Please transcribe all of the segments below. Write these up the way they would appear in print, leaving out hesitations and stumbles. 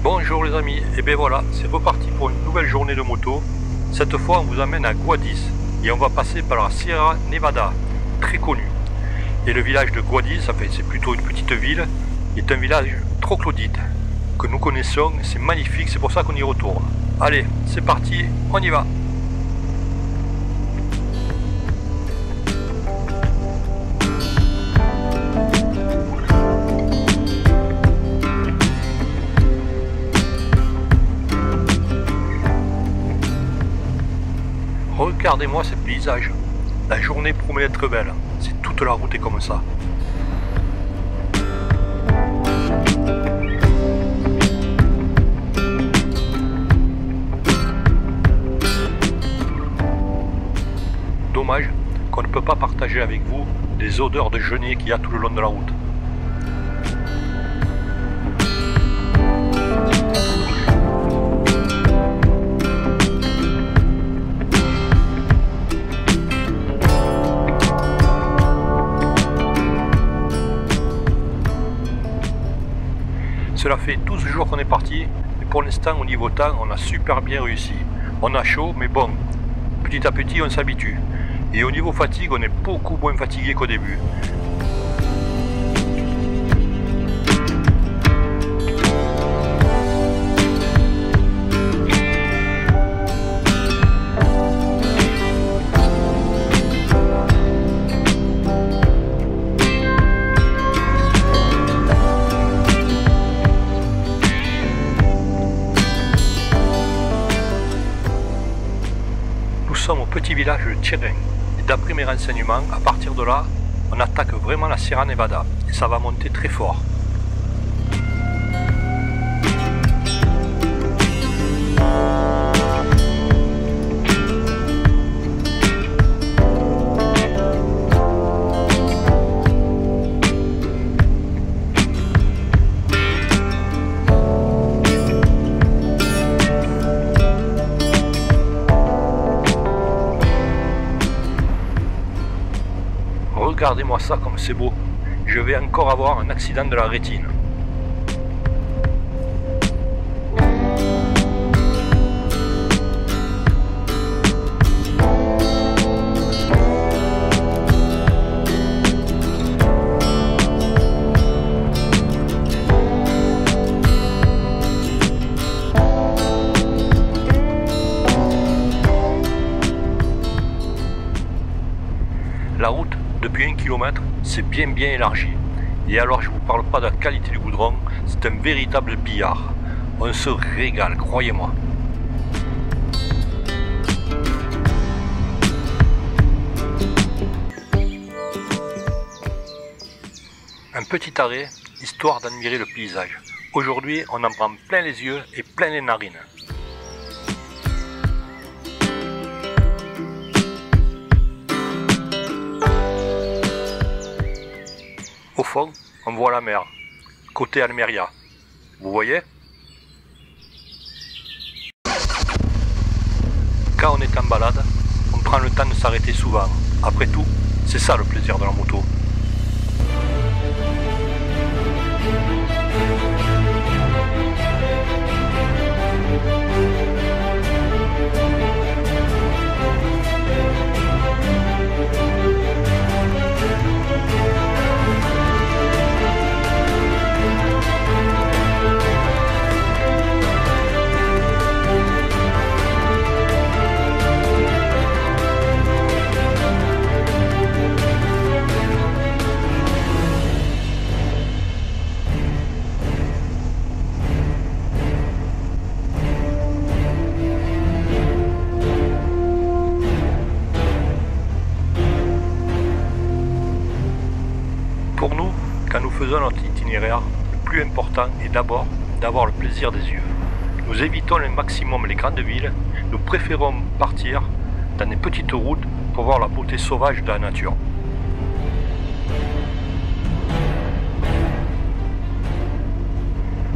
Bonjour les amis, et bien voilà, c'est reparti pour une nouvelle journée de moto. Cette fois on vous amène à Guadix et on va passer par la Sierra Nevada, très connue. Et le village de Guadix, enfin c'est plutôt une petite ville, est un village troglodyte que nous connaissons, c'est magnifique, c'est pour ça qu'on y retourne. Allez, c'est parti, on y va. Regardez-moi ce paysage, la journée promet d'être belle, si toute la route est comme ça. Dommage qu'on ne peut pas partager avec vous les odeurs de genêt qu'il y a tout le long de la route. Cela fait 12 jours qu'on est parti et pour l'instant au niveau temps on a super bien réussi. On a chaud mais bon, petit à petit on s'habitue. Et au niveau fatigue on est beaucoup moins fatigué qu'au début. Nous sommes au petit village de Tchérén et d'après mes renseignements, à partir de là, on attaque vraiment la Sierra Nevada et ça va monter très fort. Regardez-moi ça comme c'est beau. Je vais encore avoir un accident de la rétine. La route, depuis 1 km, c'est bien élargi. Et alors je vous parle pas de la qualité du goudron, c'est un véritable billard. On se régale, croyez-moi. Un petit arrêt, histoire d'admirer le paysage. Aujourd'hui, on en prend plein les yeux et plein les narines. Au fond, on voit la mer, côté Almeria. Vous voyez? Quand on est en balade, on prend le temps de s'arrêter souvent. Après tout, c'est ça le plaisir de la moto. Pour nous, quand nous faisons notre itinéraire, le plus important est d'abord d'avoir le plaisir des yeux. Nous évitons le maximum les grandes villes, nous préférons partir dans des petites routes pour voir la beauté sauvage de la nature.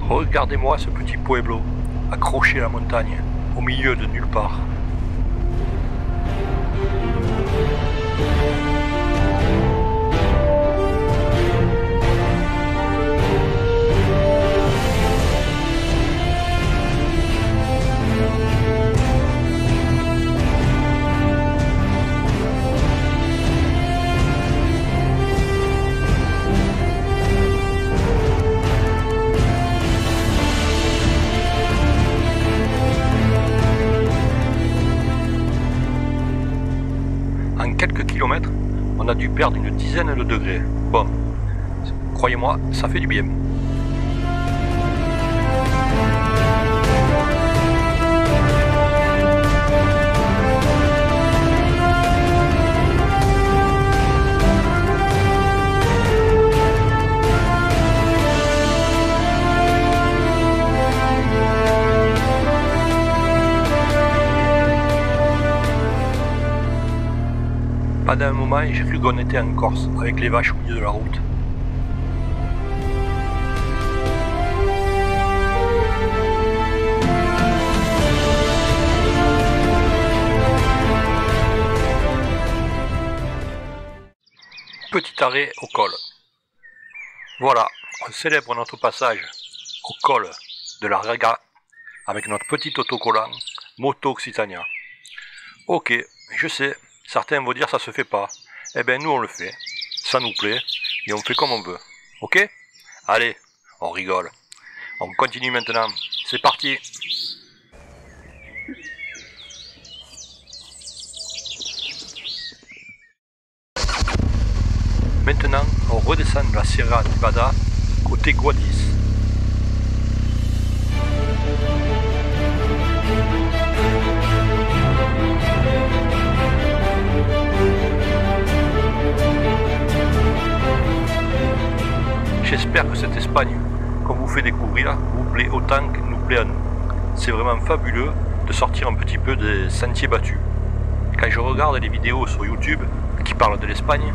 Regardez-moi ce petit pueblo, accroché à la montagne, au milieu de nulle part. En quelques kilomètres, on a dû perdre une dizaine de degrés. Bon, croyez-moi, ça fait du bien. Pendant un moment, j'ai cru qu'on était en Corse, avec les vaches au milieu de la route. Petit arrêt au col. Voilà, on célèbre notre passage au col de la Rega avec notre petit autocollant Moto Occitania. Ok, je sais. Certains vont dire ça se fait pas. Eh ben nous on le fait. Ça nous plaît et on fait comme on veut. Ok? Allez, on rigole. On continue maintenant. C'est parti. Maintenant, on redescend de la Sierra Nevada côté Guadix. J'espère que cette Espagne qu'on vous fait découvrir vous plaît autant que nous plaît à nous. C'est vraiment fabuleux de sortir un petit peu des sentiers battus. Quand je regarde les vidéos sur YouTube qui parlent de l'Espagne,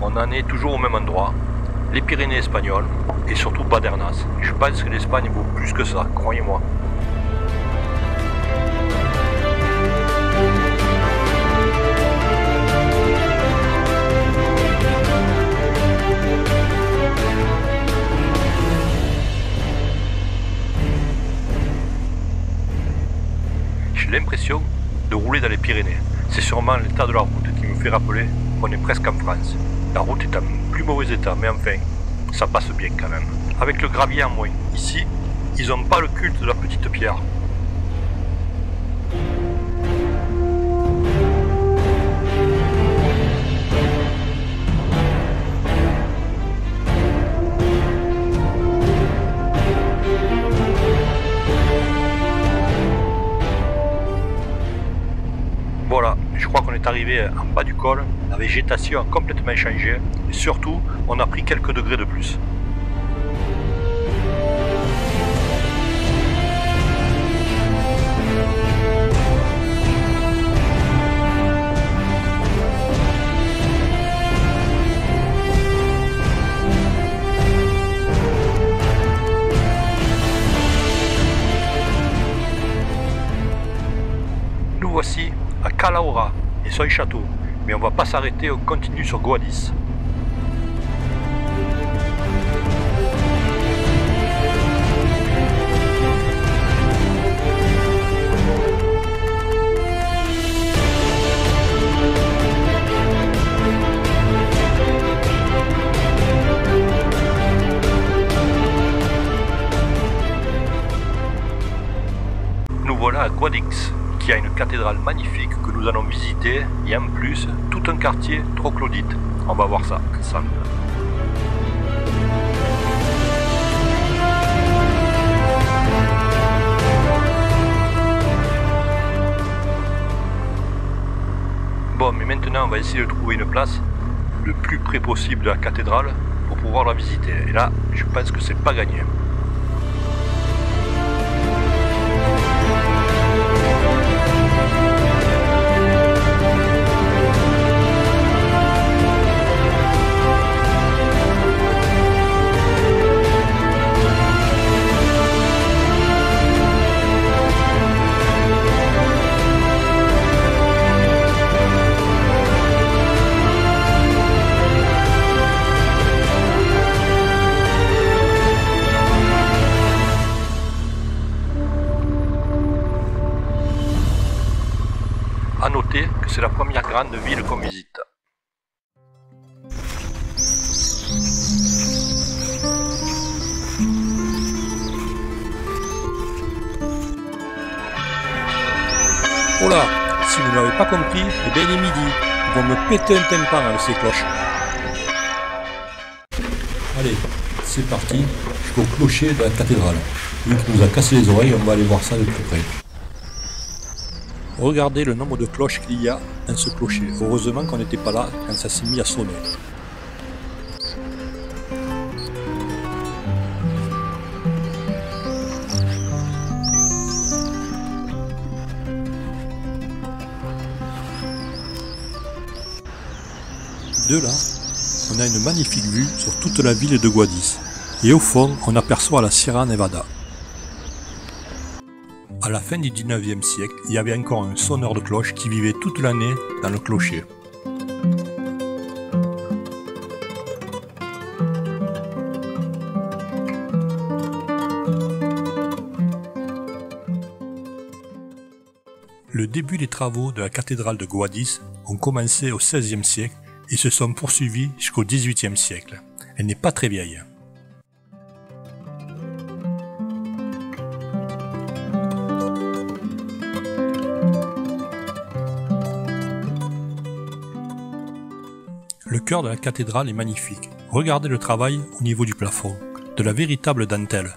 on en est toujours au même endroit, les Pyrénées espagnoles et surtout Badernas. Je pense que l'Espagne vaut plus que ça, croyez-moi. J'ai l'impression de rouler dans les Pyrénées. C'est sûrement l'état de la route qui me fait rappeler qu'on est presque en France. La route est en plus mauvais état, mais enfin, ça passe bien quand même. Avec le gravier en moins. Ici, ils n'ont pas le culte de la petite pierre. Voilà, je crois qu'on est arrivé en bas du col, la végétation a complètement changé et surtout, on a pris quelques degrés de plus. Nous voici à Calahorra et son château, mais on va pas s'arrêter, on continue sur Guadix. Nous voilà à Guadix, qui a une cathédrale magnifique que nous allons visiter et en plus tout un quartier troglodyte. On va voir ça ensemble. Bon, mais maintenant on va essayer de trouver une place le plus près possible de la cathédrale pour pouvoir la visiter. Et là, je pense que c'est pas gagné. noter que c'est la première grande ville qu'on visite. Oh là, si vous ne l'avez pas compris, eh bien il est midi. Ils vont me péter un tympan avec ces cloches. Allez, c'est parti, jusqu'au clocher de la cathédrale. Lui qui nous a cassé les oreilles, on va aller voir ça de plus près. Regardez le nombre de cloches qu'il y a dans ce clocher. Heureusement qu'on n'était pas là quand ça s'est mis à sonner. De là, on a une magnifique vue sur toute la ville de Guadix. Et au fond, on aperçoit la Sierra Nevada. À la fin du 19e siècle, il y avait encore un sonneur de cloche qui vivait toute l'année dans le clocher. Le début des travaux de la cathédrale de Guadix ont commencé au XVIe siècle et se sont poursuivis jusqu'au XVIIIe siècle. Elle n'est pas très vieille. Le cœur de la cathédrale est magnifique. Regardez le travail au niveau du plafond, de la véritable dentelle.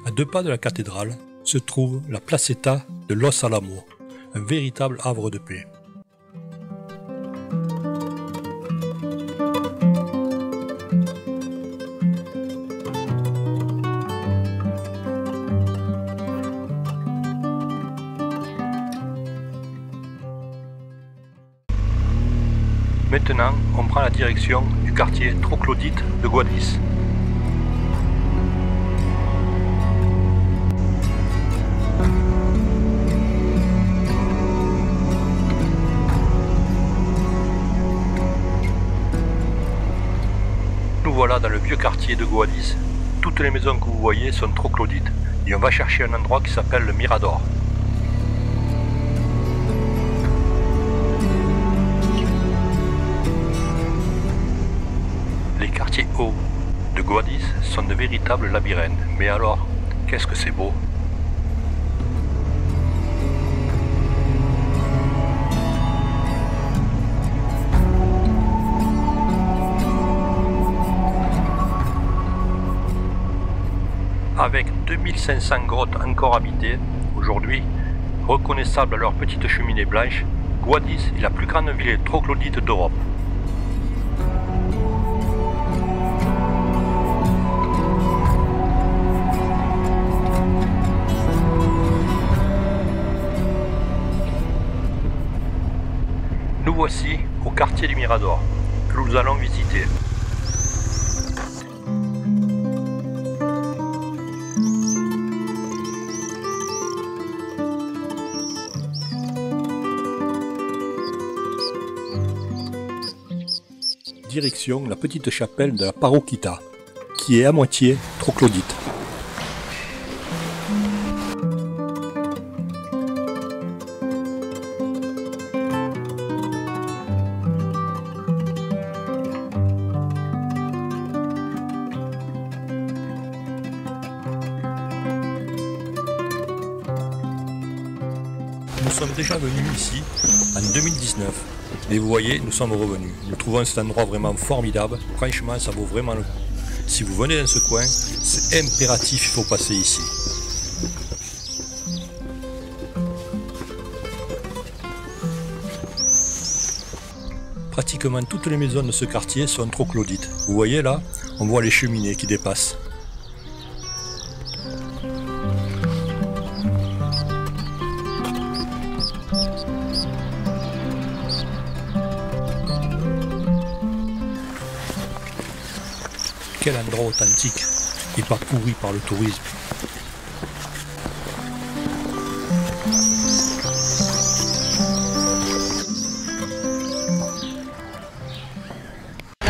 À 2 pas de la cathédrale se trouve la placeta de Los Alamos, un véritable havre de paix. Maintenant, on prend la direction du quartier troglodyte de Guadix. Nous voilà dans le vieux quartier de Guadix. Toutes les maisons que vous voyez sont troglodytes et on va chercher un endroit qui s'appelle le Mirador. Les quartiers hauts de Guadix sont de véritables labyrinthes. Mais alors, qu'est-ce que c'est beau! Avec 2500 grottes encore habitées, aujourd'hui, reconnaissables à leurs petites cheminées blanches, Guadix est la plus grande ville troglodyte d'Europe. Nous voici au quartier du Mirador, que nous allons visiter. Direction la petite chapelle de la Paroquita, qui est à moitié troglodyte. Nous sommes déjà venus ici en 2019 et vous voyez, nous sommes revenus. Nous trouvons cet endroit vraiment formidable. Franchement, ça vaut vraiment le coup. Si vous venez dans ce coin, c'est impératif, il faut passer ici. Pratiquement toutes les maisons de ce quartier sont troglodytes. Vous voyez là, on voit les cheminées qui dépassent. Quel endroit authentique et pas pourri par le tourisme.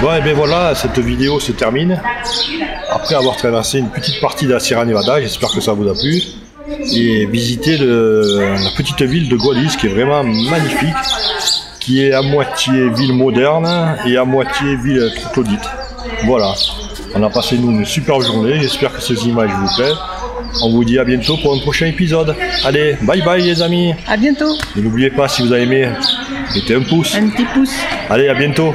Bon, et bien voilà, cette vidéo se termine. Après avoir traversé une petite partie de la Sierra Nevada, j'espère que ça vous a plu. Et visiter la petite ville de Guadix qui est vraiment magnifique, qui est à moitié ville moderne et à moitié ville troglodyte. Voilà, on a passé nous une superbe journée, j'espère que ces images vous plaisent. On vous dit à bientôt pour un prochain épisode. Allez, bye bye les amis. À bientôt. Et n'oubliez pas, si vous avez aimé, mettez un pouce. Un petit pouce. Allez, à bientôt.